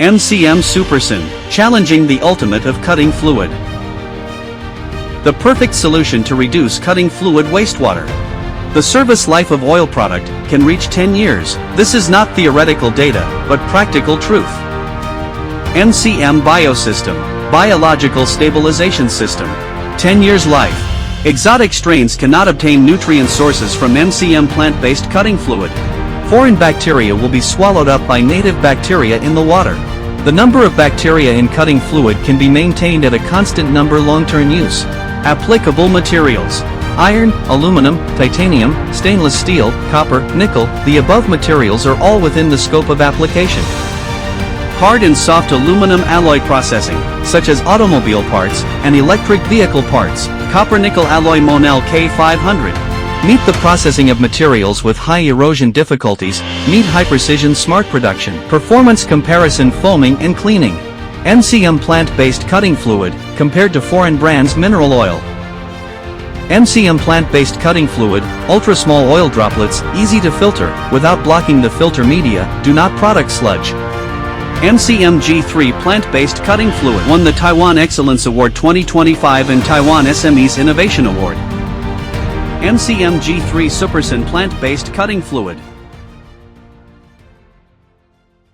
MCM SUPERSYN, challenging the ultimate of cutting fluid. The perfect solution to reduce cutting fluid wastewater. The service life of oil product can reach 10 years. This is not theoretical data, but practical truth. MCM Biosystem, Biological Stabilization System. 10 years life. Exotic strains cannot obtain nutrient sources from MCM plant-based cutting fluid. Foreign bacteria will be swallowed up by native bacteria in the water. The number of bacteria in cutting fluid can be maintained at a constant number long-term use. Applicable materials: iron, aluminum, titanium, stainless steel, copper, nickel. The above materials are all within the scope of application. Hard and soft aluminum alloy processing, such as automobile parts and electric vehicle parts. Copper-nickel alloy Monel K500. Meet the processing of materials with high erosion difficulties. Meet high-precision smart production. Performance comparison: foaming and cleaning. MCM plant-based cutting fluid, compared to foreign brands mineral oil. MCM plant-based cutting fluid, ultra-small oil droplets, easy to filter, without blocking the filter media, do not product sludge. MCM G3 plant-based cutting fluid won the Taiwan Excellence Award 2025 and Taiwan SMEs Innovation Award. MCM G3 SUPERSYN plant-based cutting fluid.